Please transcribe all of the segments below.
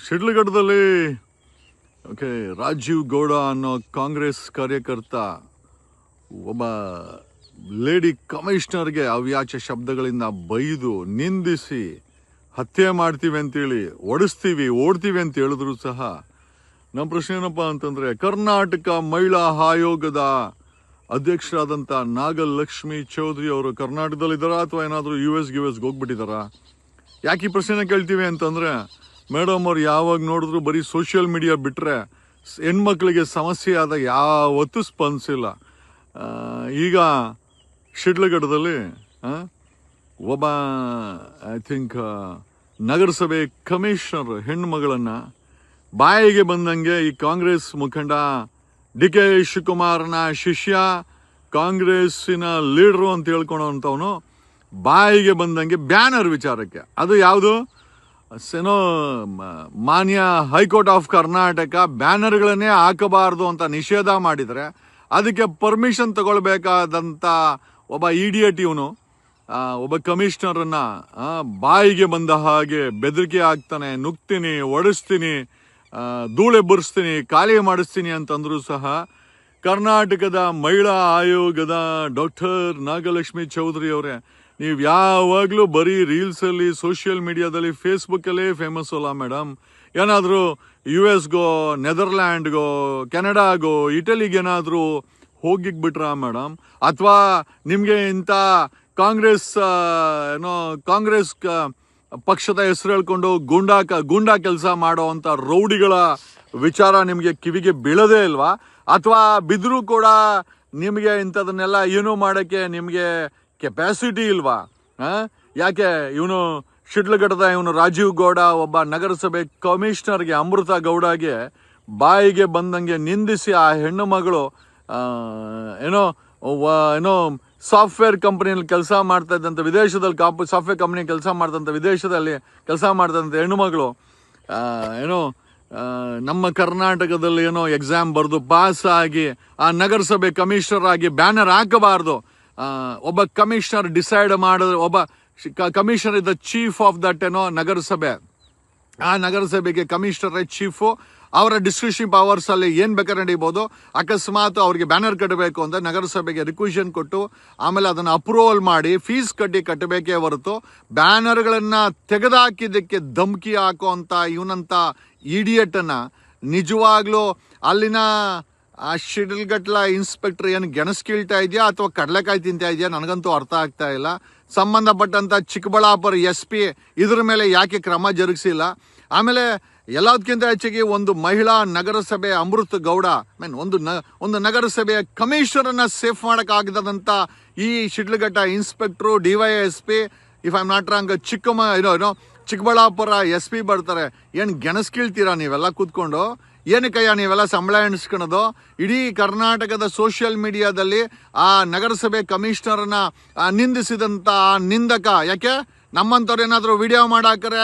ಶಿಡ್ಲಘಟ್ಟದಲ್ಲಿ okay Rajiv Gowda ಅನ್ನೋ ಕಾಂಗ್ರೆಸ್ ಕಾರ್ಯಕರ್ತ ಒಬ್ಬ ಲೇಡಿ ಕಮಿಷನರ್ಗೆ ಅವ್ಯಾಚ ಶಬ್ದಗಳಿಂದ ಬೈದು ನಿಂದಿಸಿ ಹತ್ಯೆ ಮಾಡ್ತೀವಿ ಅಂತೇಳಿ ಓಡ್ತೀವಿ ಅಂತ ಹೇಳಿದ್ರು ಸಹ ನಮ್ಮ ಪ್ರಶ್ನೆ ಏನಪ್ಪ ಅಂತಂದ್ರೆ, ಕರ್ನಾಟಕ ಮಹಿಳಾ ಆಯೋಗದ ಅಧ್ಯಕ್ಷರಾದಂಥ ನಾಗಲಕ್ಷ್ಮಿ ಚೌಧರಿ ಅವರು ಕರ್ನಾಟಕದಲ್ಲಿದ್ದಾರಾ ಅಥವಾ ಏನಾದರೂ ಯುಎಸ್ಗೆ ಹೋಗ್ಬಿಟ್ಟಿದ್ದಾರಾ? ಯಾಕೆ ಈ ಪ್ರಶ್ನೆನ ಕೇಳ್ತೀವಿ ಅಂತಂದರೆ, ಮೇಡಮ್ ಅವ್ರು ಯಾವಾಗ ನೋಡಿದ್ರು ಬರೀ ಸೋಷಿಯಲ್ ಮೀಡಿಯಾ ಬಿಟ್ಟರೆ ಹೆಣ್ಮಕ್ಳಿಗೆ ಸಮಸ್ಯೆ ಆದ ಯಾವತ್ತೂ ಸ್ಪಂದಿಸಿಲ್ಲ. ಈಗ ಶಿಡ್ಲಘಟ್ಟದಲ್ಲಿ ಒಬ್ಬ ಐ ಥಿಂಕ್ ನಗರಸಭೆ ಕಮಿಷನರ್ ಹೆಣ್ಣುಮಗಳನ್ನು ಬಾಯಿಗೆ ಬಂದಂಗೆ ಈ ಕಾಂಗ್ರೆಸ್ ಮುಖಂಡ ಡಿ ಕೆ ಶಿವಕುಮಾರ್ನ ಶಿಷ್ಯ, ಕಾಂಗ್ರೆಸ್ಸಿನ ಲೀಡ್ರು ಅಂತ ಹೇಳ್ಕೊಳೋಂಥವನು ಬಾಯಿಗೆ ಬಂದಂಗೆ ಬ್ಯಾನರ್ ವಿಚಾರಕ್ಕೆ, ಅದು ಯಾವುದು ಏನೋ ಮಾನ್ಯ ಹೈಕೋರ್ಟ್ ಆಫ್ ಕರ್ನಾಟಕ ಬ್ಯಾನರ್ಗಳನ್ನೇ ಹಾಕಬಾರ್ದು ಅಂತ ನಿಷೇಧ ಮಾಡಿದರೆ ಅದಕ್ಕೆ ಪರ್ಮಿಷನ್ ತಗೊಳ್ಬೇಕಾದಂಥ ಒಬ್ಬ ಇಡಿಯಟ್ ಇವನು ಒಬ್ಬ ಕಮಿಷನರನ್ನ ಬಾಯಿಗೆ ಬಂದ ಹಾಗೆ ಬೆದರಿಕೆ ಹಾಕ್ತಾನೆ, ನುಗ್ತೀನಿ, ಒಡಿಸ್ತೀನಿ, ಧೂಳೆಬ್ಬರಿಸ್ತೀನಿ, ಖಾಲಿ ಮಾಡಿಸ್ತೀನಿ ಅಂತಂದ್ರೂ ಸಹ ಕರ್ನಾಟಕದ ಮಹಿಳಾ ಆಯೋಗದ ಡಾಕ್ಟರ್ ನಾಗಲಕ್ಷ್ಮಿ ಚೌಧರಿ ಅವರೇ, ನೀವು ಯಾವಾಗಲೂ ಬರೀ ರೀಲ್ಸಲ್ಲಿ, ಸೋಷಿಯಲ್ ಮೀಡಿಯಾದಲ್ಲಿ, ಫೇಸ್ಬುಕ್ಕಲ್ಲೇ ಫೇಮಸ್ ಅಲ್ಲ ಮೇಡಮ್. ಏನಾದರೂ US ನೆದರ್ಲ್ಯಾಂಡ್ಗೋ, ಕೆನಡಾಗೋ, ಇಟಲಿಗೇನಾದರೂ ಹೋಗಿಬಿಟ್ರಾ ಮೇಡಮ್? ಅಥವಾ ನಿಮಗೆ ಇಂಥ ಕಾಂಗ್ರೆಸ್ ಪಕ್ಷದ ಹೆಸರು ಹೇಳ್ಕೊಂಡು ಗೂಂಡಾ ಕೆಲಸ ಮಾಡೋ ಅಂಥ ರೌಡಿಗಳ ವಿಚಾರ ನಿಮಗೆ ಕಿವಿಗೆ ಬೀಳದೇ ಇಲ್ವಾ? ಅಥವಾ ಬಿದ್ದರೂ ಕೂಡ ನಿಮಗೆ ಇಂಥದನ್ನೆಲ್ಲ ಏನೂ ಮಾಡೋಕ್ಕೆ ನಿಮಗೆ ಕೆಪಾಸಿಟಿ ಇಲ್ವಾ? ಯಾಕೆ ಇವನು ಶಿಡ್ಲಘಟ್ಟದ ರಾಜೀವ್ ಗೌಡ ಒಬ್ಬ ನಗರಸಭೆ ಕಮಿಷನರ್ಗೆ, ಅಮೃತ ಗೌಡಗೆ ಬಾಯಿಗೆ ಬಂದಂಗೆ ನಿಂದಿಸಿ ಆ ಹೆಣ್ಣು ಮಗಳು ಏನೋ ಸಾಫ್ಟ್ವೇರ್ ಕಂಪ್ನಿಯಲ್ಲಿ ಕೆಲಸ ಮಾಡ್ತಾ ಇದ್ದಂಥ ವಿದೇಶದಲ್ಲಿ ಸಾಫ್ಟ್ವೇರ್ ಕಂಪ್ನಿ ಕೆಲಸ ಮಾಡ್ತಂಥ ವಿದೇಶದಲ್ಲಿ ಕೆಲಸ ಮಾಡ್ತಂಥ ಹೆಣ್ಣುಮಗಳು ನಮ್ಮ ಕರ್ನಾಟಕದಲ್ಲಿ ಎಕ್ಸಾಮ್ ಬರೆದು ಪಾಸ್ ಆಗಿ ಆ ನಗರಸಭೆ ಕಮಿಷನರ್ ಆಗಿ ಬ್ಯಾನರ್ ಹಾಕಬಾರ್ದು. ಒಬ್ಬ ಕಮಿಷನರ್ ಡಿಸೈಡ್ ಮಾಡಿದ್ರೆ, ಒಬ್ಬ ಕಮಿಷನರ್ ಇದ್ದ ಚೀಫ್ ಆಫ್ ದಟ್ ನಗರಸಭೆ, ಆ ನಗರಸಭೆಗೆ ಕಮಿಷನರ್ ಚೀಫು, ಅವರ ಡಿಸ್ಕ್ರಿಪ್ಷನ್ ಪವರ್ಸ್ ಅಲ್ಲಿ ಏನ್ ಬೇಕಾದ್ರೆ ನಡೀಬಹುದು. ಅಕಸ್ಮಾತ್ ಅವ್ರಿಗೆ ಬ್ಯಾನರ್ ಕಟ್ಟಬೇಕು ಅಂದ್ರೆ ನಗರಸಭೆಗೆ ರಿಕ್ವಿಷನ್ ಕೊಟ್ಟು ಆಮೇಲೆ ಅದನ್ನು ಅಪ್ರೂವಲ್ ಮಾಡಿ ಫೀಸ್ ಕಟ್ಟಬೇಕೇ ಹೊರತು ಬ್ಯಾನರ್ಗಳನ್ನ ತೆಗೆದುಹಾಕಿದ್ದಕ್ಕೆ ಧಮಕಿ ಹಾಕುವಂತ ಇವನಂತ ಇಡಿಯಟನ್ನ ನಿಜವಾಗ್ಲೂ ಅಲ್ಲಿನ ಆ ಶಿಡ್ಲಘಟ್ಟ ಇನ್ಸ್ಪೆಕ್ಟರ್ ಏನು ಗೆಣಸ್ಕೀಳ್ತಾ ಇದೆಯಾ ಅಥವಾ ಕಡಲೆಕಾಯಿ ತಿಂತಾ ಇದೆಯಾ ನನಗಂತೂ ಅರ್ಥ ಆಗ್ತಾ ಇಲ್ಲ. ಸಂಬಂಧಪಟ್ಟಂತ ಚಿಕ್ಕಬಳ್ಳಾಪುರ SP ಇದ್ರ ಮೇಲೆ ಯಾಕೆ ಕ್ರಮ ಜರುಗಿಸಿಲ್ಲ? ಆಮೇಲೆ ಎಲ್ಲದಕ್ಕಿಂತ ಹೆಚ್ಚಿಗೆ ಒಂದು ಮಹಿಳಾ ನಗರಸಭೆ ಅಮೃತ ಗೌಡ ಒಂದು ನಗರಸಭೆಯ ಕಮಿಷನರನ್ನ ಸೇಫ್ ಮಾಡೋಕ್ಕಾಗದಂತ ಈ ಶಿಡ್ಲಘಟ್ಟ ಇನ್ಸ್ಪೆಕ್ಟ್ರು DYSP if I am not wrong Chikkaballapur SP ಬರ್ತಾರೆ. ಏನು ಗೆಣಸ್ಕೀಳ್ತೀರಾ ನೀವೆಲ್ಲ ಕೂತ್ಕೊಂಡು? ಏನಕ್ಕಯ್ಯ ನೀವೆಲ್ಲ ಸಂಬಳ ಎಣಿಸ್ಕೊಳೋದು? ಇಡೀ ಕರ್ನಾಟಕದ ಸೋಷಿಯಲ್ ಮೀಡಿಯಾದಲ್ಲಿ ಆ ನಗರಸಭೆ ಕಮಿಷನರ್ನ ನಿಂದಿಸಿದಂಥ ನಿಂದಕ, ಯಾಕೆ ನಮ್ಮಂಥವ್ರು ಏನಾದರೂ ವಿಡಿಯೋ ಮಾಡಾಕರೆ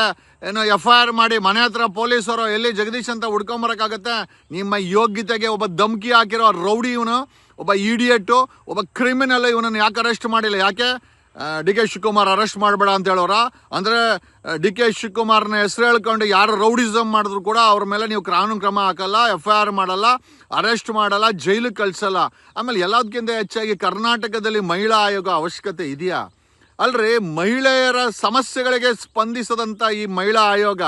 FIR ಮಾಡಿ ಮನೆ ಹತ್ರ ಪೊಲೀಸರು ಎಲ್ಲಿ ಜಗದೀಶ್ ಅಂತ ಹುಡ್ಕೊಂಬರಕ್ಕಾಗತ್ತೆ? ನಿಮ್ಮ ಯೋಗ್ಯತೆಗೆ ಒಬ್ಬ ಧಮಕಿ ಹಾಕಿರೋ ರೌಡಿ ಇವನು, ಒಬ್ಬ ಇಡಿಯಟ್ಟು, ಒಬ್ಬ ಕ್ರಿಮಿನಲ್, ಇವನನ್ನು ಯಾಕೆ ಅರೆಸ್ಟ್ ಮಾಡಿಲ್ಲ? ಯಾಕೆ ಡಿ ಕೆ ಶಿವಕುಮಾರ್ ಅರೆಸ್ಟ್ ಮಾಡಬೇಡ ಅಂತ ಹೇಳೋರ? ಅಂದರೆ ಡಿ ಕೆ ಶಿವಕುಮಾರ್ನ ಹೆಸರು ಹೇಳ್ಕೊಂಡು ಯಾರು ರೌಡಿಸಮ್ ಮಾಡಿದ್ರು ಕೂಡ ಅವ್ರ ಮೇಲೆ ನೀವು ಕಾನೂನು ಕ್ರಮ ಹಾಕಲ್ಲ, FIR ಮಾಡಲ್ಲ, ಅರೆಸ್ಟ್ ಮಾಡಲ್ಲ, ಜೈಲಿಗೆ ಕಳಿಸಲ್ಲ. ಆಮೇಲೆ ಎಲ್ಲದಕ್ಕಿಂತ ಹೆಚ್ಚಾಗಿ ಕರ್ನಾಟಕದಲ್ಲಿ ಮಹಿಳಾ ಆಯೋಗ ಅವಶ್ಯಕತೆ ಇದೆಯಾ? ಅಲ್ರಿ, ಮಹಿಳೆಯರ ಸಮಸ್ಯೆಗಳಿಗೆ ಸ್ಪಂದಿಸದಂಥ ಈ ಮಹಿಳಾ ಆಯೋಗ,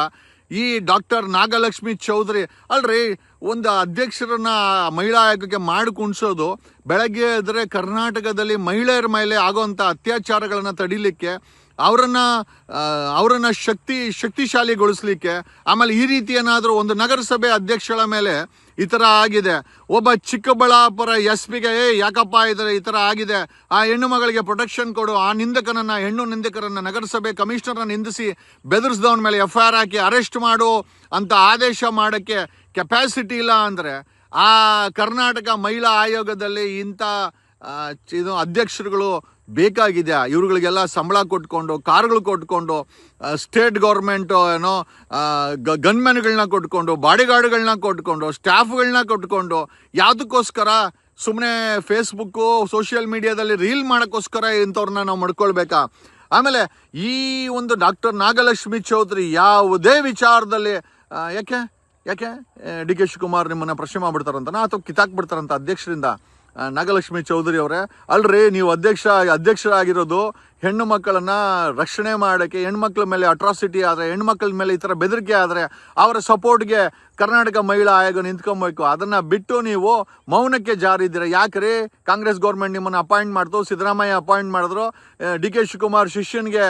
ಈ ಡಾಕ್ಟರ್ ನಾಗಲಕ್ಷ್ಮಿ ಚೌಧರಿ ಅಲ್ರಿ, ಒಂದು ಅಧ್ಯಕ್ಷರನ್ನ ಮಹಿಳಾ ಆಯೋಗಕ್ಕೆ ಮಾಡಿ ಕುಣಿಸೋದು, ಬೆಳಗ್ಗೆ ಎದ್ರೆ ಕರ್ನಾಟಕದಲ್ಲಿ ಮಹಿಳೆಯರ ಮೇಲೆ ಆಗುವಂಥ ಅತ್ಯಾಚಾರಗಳನ್ನು ತಡಿಲಿಕ್ಕೆ, ಅವರನ್ನ ಶಕ್ತಿಶಾಲಿಗೊಳಿಸ್ಲಿಕ್ಕೆ, ಆಮೇಲೆ ಈ ರೀತಿ ಏನಾದರೂ ಒಂದು ನಗರಸಭೆ ಅಧ್ಯಕ್ಷರ ಮೇಲೆ ಈ ಥರ ಆಗಿದೆ, ಒಬ್ಬ ಚಿಕ್ಕಬಳ್ಳಾಪುರ SPಗೆ ಯಾಕಪ್ಪ ಈ ಥರ ಆಗಿದೆ, ಆ ಹೆಣ್ಣು ಮಗಳಿಗೆ ಪ್ರೊಟೆಕ್ಷನ್ ಕೊಡು, ಆ ಹೆಣ್ಣು ನಿಂದಕರನ್ನ ನಗರಸಭೆ ಕಮಿಷನರ್ನ ನಿಂದಿಸಿ ಬೆದರಿಸಿದವನ ಮೇಲೆ FIR ಹಾಕಿ ಅರೆಸ್ಟ್ ಮಾಡು ಅಂತ ಆದೇಶ ಮಾಡೋಕ್ಕೆ ಕೆಪಾಸಿಟಿ ಇಲ್ಲ ಅಂದರೆ ಆ ಕರ್ನಾಟಕ ಮಹಿಳಾ ಆಯೋಗದಲ್ಲಿ ಇಂಥ ಅಧ್ಯಕ್ಷರುಗಳು ಬೇಕಾಗಿದೆ? ಇವ್ರುಗಳಿಗೆಲ್ಲ ಸಂಬಳ ಕೊಟ್ಕೊಂಡು, ಕಾರ್ಗಳು ಕೊಟ್ಕೊಂಡು, ಸ್ಟೇಟ್ ಗೌರ್ಮೆಂಟು ಗನ್ಮೆನ್ಗಳನ್ನ ಕೊಟ್ಕೊಂಡು, ಬಾಡಿಗಾರ್ಡ್ಗಳನ್ನ ಕೊಟ್ಕೊಂಡು, ಸ್ಟಾಫ್ಗಳನ್ನ ಕೊಟ್ಕೊಂಡು, ಯಾವುದಕ್ಕೋಸ್ಕರ? ಸುಮ್ಮನೆ ಫೇಸ್ಬುಕ್ಕು ಸೋಷಿಯಲ್ ಮೀಡಿಯಾದಲ್ಲಿ ರೀಲ್ ಮಾಡೋಕ್ಕೋಸ್ಕರ ಇಂಥವ್ರನ್ನ ನಾವು ಮಾಡ್ಕೊಳ್ಬೇಕಾ? ಆಮೇಲೆ ಈ ಒಂದು ಡಾಕ್ಟರ್ ನಾಗಲಕ್ಷ್ಮಿ ಚೌಧರಿ ಯಾವುದೇ ವಿಚಾರದಲ್ಲಿ ಯಾಕೆ ಯಾಕೆ ಡಿ ಕೆ ಶಿವಕುಮಾರ್ ನಿಮ್ಮನ್ನ ಪ್ರಶ್ನೆ ಮಾಡ್ಬಿಡ್ತಾರಂತನಾ ಅಥವಾ ಕಿತ್ತಾಕ್ಬಿಡ್ತಾರಂತ ಅಧ್ಯಕ್ಷರಿಂದ? ನಾಗಲಕ್ಷ್ಮಿ ಚೌಧರಿ ಅವರೇ, ಅಲ್ರಿ ನೀವು ಅಧ್ಯಕ್ಷರಾಗಿರೋದು ಹೆಣ್ಣು ಮಕ್ಕಳನ್ನ ರಕ್ಷಣೆ ಮಾಡೋಕ್ಕೆ, ಹೆಣ್ಮಕ್ಳ ಮೇಲೆ ಅಟ್ರಾಸಿಟಿ ಆದರೆ, ಹೆಣ್ಮಕ್ಳ ಮೇಲೆ ಈ ಥರ ಬೆದರಿಕೆ ಆದರೆ ಅವರ ಸಪೋರ್ಟ್ಗೆ ಕರ್ನಾಟಕ ಮಹಿಳಾ ಆಯೋಗ ನಿಂತ್ಕೊಬೇಕು. ಅದನ್ನು ಬಿಟ್ಟು ನೀವು ಮೌನಕ್ಕೆ ಜಾರಿದ್ದೀರ. ಯಾಕ್ರಿ ಕಾಂಗ್ರೆಸ್ ಗೌರ್ಮೆಂಟ್ ನಿಮ್ಮನ್ನು ಅಪಾಯಿಂಟ್ ಮಾಡ್ತು, ಸಿದ್ದರಾಮಯ್ಯ ಅಪಾಯಿಂಟ್ ಮಾಡಿದ್ರು, ಡಿ ಕೆ ಶಿವಕುಮಾರ್ ಶಿಷ್ಯನಿಗೆ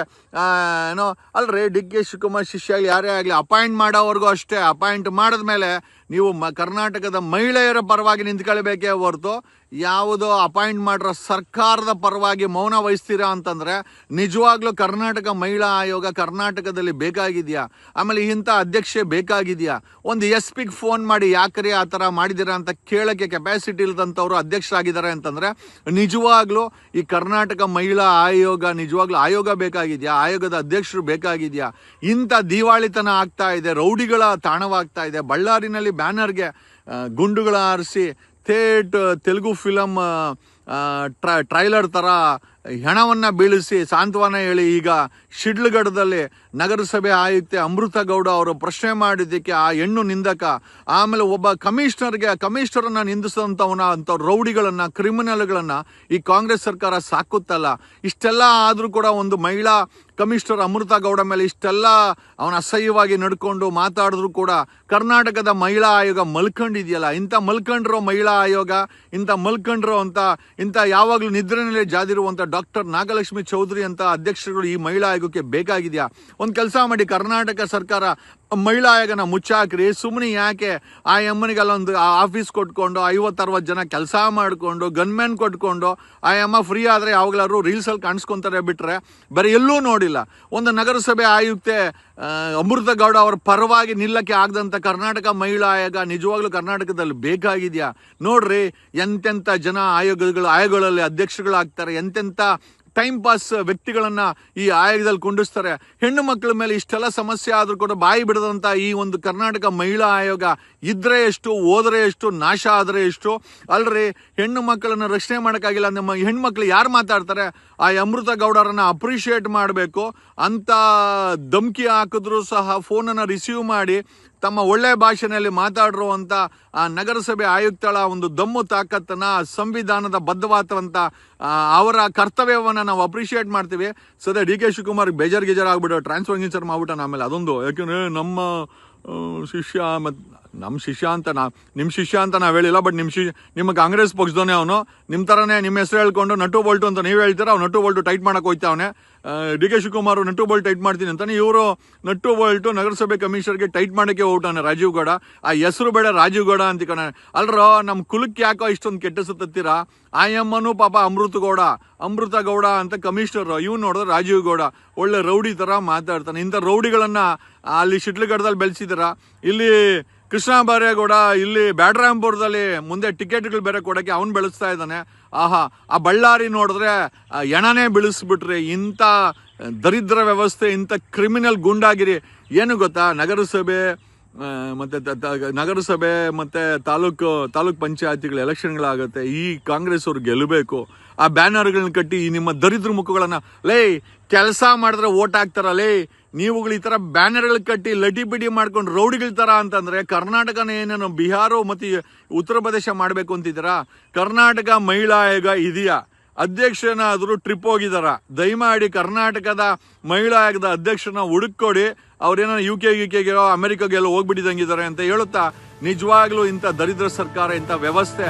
ಏನೋ ಅಲ್ರಿ, ಡಿ ಕೆ ಶಿವಕುಮಾರ್ ಶಿಷ್ಯ ಯಾರೇ ಆಗಲಿ ಅಪಾಯಿಂಟ್ ಮಾಡೋವರೆಗೂ ಅಷ್ಟೇ. ಅಪಾಯಿಂಟ್ ಮಾಡಿದ್ಮೇಲೆ ನೀವು ಕರ್ನಾಟಕದ ಮಹಿಳೆಯರ ಪರವಾಗಿ ನಿಂತ್ಕೊಳ್ಬೇಕೇ ಹೊರತು ಯಾವುದೋ ಅಪಾಯಿಂಟ್ ಮಾಡಿರೋ ಸರ್ಕಾರದ ಪರವಾಗಿ ಮೌನ ವಹಿಸ್ತೀರಾ ಅಂತಂದರೆ ನಿಜವಾಗ್ಲೂ ಕರ್ನಾಟಕ ಮಹಿಳಾ ಆಯೋಗ ಕರ್ನಾಟಕದಲ್ಲಿ ಬೇಕಾಗಿದೆಯಾ? ಆಮೇಲೆ ಇಂಥ ಅಧ್ಯಕ್ಷೆ ಬೇಕಾಗಿದೆಯಾ? ಒಂದು SP ಫೋನ್ ಮಾಡಿ ಯಾಕ್ರಿ ಆ ಥರ ಮಾಡಿದ್ದೀರಾ ಅಂತ ಕೇಳೋಕ್ಕೆ ಕೆಪಾಸಿಟಿ ಇಲ್ಲದಂಥವ್ರು ಅಧ್ಯಕ್ಷರಾಗಿದ್ದಾರೆ ಅಂತಂದರೆ ನಿಜವಾಗ್ಲೂ ಈ ಕರ್ನಾಟಕ ಮಹಿಳಾ ಆಯೋಗ ನಿಜವಾಗ್ಲೂ ಆಯೋಗ ಬೇಕಾಗಿದೆಯಾ? ಆಯೋಗದ ಅಧ್ಯಕ್ಷರು ಬೇಕಾಗಿದೆಯಾ? ಇಂಥ ದಿವಾಳಿತನ ಆಗ್ತಾ ಇದೆ, ರೌಡಿಗಳ ತಾಣವಾಗ್ತಾ ಇದೆ. ಬಳ್ಳಾರಿನಲ್ಲಿ ಬ್ಯಾನರ್ಗೆ ಗುಂಡುಗಳ ಹಾರಿಸಿ ತೆಲುಗು ಫಿಲಮ್ ಟ್ರೈಲರ್ ಥರ ಹೆಣವನ್ನು ಬೀಳಿಸಿ ಸಾಂತ್ವನ ಹೇಳಿ ಈಗ ಶಿಡ್ಲಘಟ್ಟದಲ್ಲಿ ನಗರಸಭೆ ಆಯುಕ್ತೆ ಅಮೃತ ಗೌಡ ಅವರು ಪ್ರಶ್ನೆ ಮಾಡಿದ್ದಕ್ಕೆ ಆ ಹೆಣ್ಣು ನಿಂದಕ, ಆಮೇಲೆ ಒಬ್ಬ ಕಮಿಷನರನ್ನು ನಿಂದಿಸಿದಂಥವನ್ನ ರೌಡಿಗಳನ್ನು, ಕ್ರಿಮಿನಲ್ಗಳನ್ನು ಈ ಕಾಂಗ್ರೆಸ್ ಸರ್ಕಾರ ಸಾಕುತ್ತಲ್ಲ. ಇಷ್ಟೆಲ್ಲ ಆದರೂ ಕೂಡ ಒಂದು ಮಹಿಳಾ ಕಮಿಷನರ್ ಅಮೃತ ಗೌಡ ಮೇಲೆ ಇಷ್ಟೆಲ್ಲ ಅವನ ಅಸಹ್ಯವಾಗಿ ನಡ್ಕೊಂಡು ಮಾತಾಡಿದ್ರು ಕೂಡ ಕರ್ನಾಟಕದ ಮಹಿಳಾ ಆಯೋಗ ಮಲ್ಕೊಂಡಿದೆಯಲ್ಲ. ಇಂಥ ಮಲ್ಕೊಂಡ್ರೋ ಮಹಿಳಾ ಆಯೋಗ, ಇಂಥ ಯಾವಾಗಲೂ ನಿದ್ರೆನಲ್ಲಿ ಜಾದಿರುವಂಥ ಡಾಕ್ಟರ್ ನಾಗಲಕ್ಷ್ಮಿ ಚೌಧರಿ ಅಂತ ಅಧ್ಯಕ್ಷರುಗಳು ಈ ಮಹಿಳಾ ಆಯೋಗಕ್ಕೆ ಬೇಕಾಗಿದೆಯಾ? ಒಂದು ಕೆಲಸ ಮಾಡಿ, ಕರ್ನಾಟಕ ಸರ್ಕಾರ ಮಹಿಳಾ ಆಯೋಗನ ಮುಚ್ಚಾಕ್ರಿ. ಸುಮ್ಮನೆ ಯಾಕೆ ಆ ಅಮ್ಮನಿಗೆ ಅಲ್ಲೊಂದು ಆಫೀಸ್ ಕೊಟ್ಕೊಂಡು 50-60 ಜನ ಕೆಲಸ ಮಾಡಿಕೊಂಡು ಗನ್ಮ್ಯಾನ್ ಕೊಟ್ಕೊಂಡು ಆ ಅಮ್ಮ ಫ್ರೀ ಆದರೆ ಯಾವಾಗಲಾದ್ರು ರೀಲ್ಸಲ್ಲಿ ಕಾಣಿಸ್ಕೊತಾರೆ ಬಿಟ್ರೆ ಬರೀ ಎಲ್ಲೂ ನೋಡಿಲ್ಲ. ಒಂದು ನಗರಸಭೆ ಆಯುಕ್ತೆ ಅಮೃತ ಗೌಡ ಅವರ ಪರವಾಗಿ ನಿಲ್ಲಕ್ಕೆ ಆಗದಂಥ ಕರ್ನಾಟಕ ಮಹಿಳಾ ಆಯೋಗ ನಿಜವಾಗ್ಲೂ ಕರ್ನಾಟಕದಲ್ಲಿ ಬೇಕಾಗಿದೆಯಾ? ನೋಡ್ರಿ, ಎಂತೆಂಥ ಜನ ಆಯೋಗಗಳಲ್ಲಿ ಅಧ್ಯಕ್ಷರುಗಳಾಗ್ತಾರೆ, ಎಂತೆಂಥ ಟೈಮ್ ಪಾಸ್ ವ್ಯಕ್ತಿಗಳನ್ನು ಈ ಆಯೋಗದಲ್ಲಿ ಕುಂಡಿಸ್ತಾರೆ. ಹೆಣ್ಣು ಮಕ್ಕಳ ಮೇಲೆ ಇಷ್ಟೆಲ್ಲ ಸಮಸ್ಯೆ ಆದರೂ ಕೂಡ ಬಾಯಿ ಬಿಡದಂಥ ಈ ಒಂದು ಕರ್ನಾಟಕ ಮಹಿಳಾ ಆಯೋಗ ಇದ್ರೆ ಎಷ್ಟು, ಹೋದ್ರೆ ಎಷ್ಟು, ನಾಶ ಆದರೆ ಎಷ್ಟು? ಅಲ್ರಿ, ಹೆಣ್ಣು ಮಕ್ಕಳನ್ನು ರಕ್ಷಣೆ ಮಾಡೋಕ್ಕಾಗಿಲ್ಲ. ನಮ್ಮ ಹೆಣ್ಮಕ್ಳು ಯಾರು ಮಾತಾಡ್ತಾರೆ? ಆ ಅಮೃತ ಗೌಡರನ್ನು ಅಪ್ರಿಷಿಯೇಟ್ ಮಾಡಬೇಕು. ಅಂತ ಧಮ್ಕಿ ಹಾಕಿದ್ರು ಸಹ ಫೋನನ್ನು ರಿಸೀವ್ ಮಾಡಿ ತಮ್ಮ ಒಳ್ಳೆ ಭಾಷೆಯಲ್ಲಿ ಮಾತಾಡಿರುವಂಥ ಆ ನಗರಸಭೆ ಆಯುಕ್ತಳ ಒಂದು ದಮ್ಮು ತಾಕತ್ತನ್ನು, ಸಂವಿಧಾನದ ಬದ್ಧವಾದಂಥ ಅವರ ಕರ್ತವ್ಯವನ್ನು ನಾವು ಅಪ್ರಿಷಿಯೇಟ್ ಮಾಡ್ತೀವಿ. ಸದ್ಯ ಡಿ ಕೆ ಶಿವಕುಮಾರ್ ಬೇಜಾರ್ ಆಗ್ಬಿಟ್ಟು ಟ್ರಾನ್ಸ್ಫರ್ ಮಾಡ್ಬಿಟ್ಟಾನ. ಆಮೇಲೆ ಅದೊಂದು ಯಾಕೆಂದರೆ ನಮ್ಮ ಶಿಷ್ಯ ಮತ್ತು ನಮ್ಮ ಶಿಷ್ಯ ಅಂತ ನಿಮ್ಮ ಶಿಷ್ಯ ಅಂತ ನಾವು ಹೇಳಿಲ್ಲ, ಬಟ್ ನಿಮ್ಮ ಕಾಂಗ್ರೆಸ್ ಪಕ್ಷದವನೇ ಅವನು. ನಿಮ್ಮ ಥರನೇ ನಿಮ್ಮ ಹೆಸರು ಹೇಳ್ಕೊಂಡು ನಟು ಬೋಲ್ಟು ಅಂತ ನೀವು ಹೇಳ್ತೀರ, ಅವ್ನು ನಟು ಬೋಲ್ಟು ಟೈಟ್ ಮಾಡೋಕೆ ಹೋಗ್ತಾವನೆ. D K Shivakumar nut bolt tight ಮಾಡ್ತೀನಿ ಅಂತಾನೆ, ಇವರು ನಟು ಬೋಲ್ಟು ನಗರಸಭೆ ಕಮಿಷನರ್ಗೆ ಟೈಟ್ ಮಾಡೋಕ್ಕೆ ಹೋಗ್ತಾನೆ ರಾಜೀವ್ ಗೌಡ. ಆ ಹೆಸರು ಬೇಡ ರಾಜೀವ್ ಗೌಡ ಅಂತ ಕಣ. ಅಲ್ರೋ, ನಮ್ಮ ಕುಲಕ್ಕೆ ಯಾಕೋ ಇಷ್ಟೊಂದು ಕೆಟ್ಟ ಸತ್ತೀರಾ? ಆಯಮ್ಮನೂ ಪಾಪ ಅಮೃತ ಗೌಡ ಅಂತ ಕಮಿಷನರ್, ಇವ್ನು ನೋಡಿದ್ರೆ ರಾಜೀವ್ ಗೌಡ ಒಳ್ಳೆ ರೌಡಿ ಥರ ಮಾತಾಡ್ತಾನೆ. ಇಂಥ ರೌಡಿಗಳನ್ನು ಅಲ್ಲಿ ಶಿಡ್ಲಘಟ್ಟದಲ್ಲಿ ಬೆಳೆಸಿದಾರ. ಇಲ್ಲಿ ಕೃಷ್ಣ ಬೈರೇಗೌಡ ಇಲ್ಲಿ ಬ್ಯಾಡ್ರಾಂಪುರದಲ್ಲಿ ಮುಂದೆ ಟಿಕೆಟ್ಗಳು ಬೇರೆ ಕೊಡೋಕ್ಕೆ ಅವನು ಬೆಳೆಸ್ತಾ ಇದ್ದಾನೆ. ಆಹಾ, ಆ ಬಳ್ಳಾರಿ ನೋಡಿದ್ರೆ ಎಣನೇ ಬೀಳಿಸ್ಬಿಟ್ರಿ. ಇಂಥ ದರಿದ್ರ ವ್ಯವಸ್ಥೆ, ಇಂಥ ಕ್ರಿಮಿನಲ್ ಗುಂಡಾಗಿರಿ. ಏನು ಗೊತ್ತಾ, ನಗರಸಭೆ ಮತ್ತು ತಾಲೂಕ್ ಪಂಚಾಯತಿಗಳ ಎಲೆಕ್ಷನ್ಗಳಾಗುತ್ತೆ. ಈ ಕಾಂಗ್ರೆಸ್ ಅವ್ರು ಗೆಲ್ಲಬೇಕು. ಆ ಬ್ಯಾನರ್ಗಳನ್ನ ಕಟ್ಟಿ ಈ ನಿಮ್ಮ ದರಿದ್ರ ಮುಖಗಳನ್ನು, ಕೆಲಸ ಮಾಡಿದ್ರೆ ಓಟ್ ಹಾಕ್ತಾರಲ್ಲೇ, ನೀವುಗಳು ಈ ಥರ ಬ್ಯಾನರ್ಗಳು ಕಟ್ಟಿ ಲಟಿ ಬಿಡಿ ಮಾಡ್ಕೊಂಡು ರೌಡಿಗಳ ಥರ ಅಂತಂದರೆ ಕರ್ನಾಟಕನ ಏನೇನು ಬಿಹಾರ ಮತ್ತು ಉತ್ತರ ಪ್ರದೇಶ ಮಾಡಬೇಕು ಅಂತಿದ್ದೀರಾ? ಕರ್ನಾಟಕ ಮಹಿಳಾ ಆಯೋಗ ಇದೆಯಾ? ಅಧ್ಯಕ್ಷನಾದರೂ ಟ್ರಿಪ್ ಹೋಗಿದಾರ? ದಯಮಾಡಿ ಕರ್ನಾಟಕದ ಮಹಿಳಾ ಆಯೋಗದ ಅಧ್ಯಕ್ಷನ ಹುಡುಕೊಡಿ. ಅವ್ರೇನೋ UK ಅಮೆರಿಕಾಗೆಲ್ಲ ಹೋಗ್ಬಿಟ್ಟಿದಂಗಿದ್ದಾರೆ ಅಂತ ಹೇಳುತ್ತಾ ನಿಜವಾಗ್ಲೂ ಇಂಥ ದರಿದ್ರ ಸರ್ಕಾರ, ಇಂಥ ವ್ಯವಸ್ಥೆ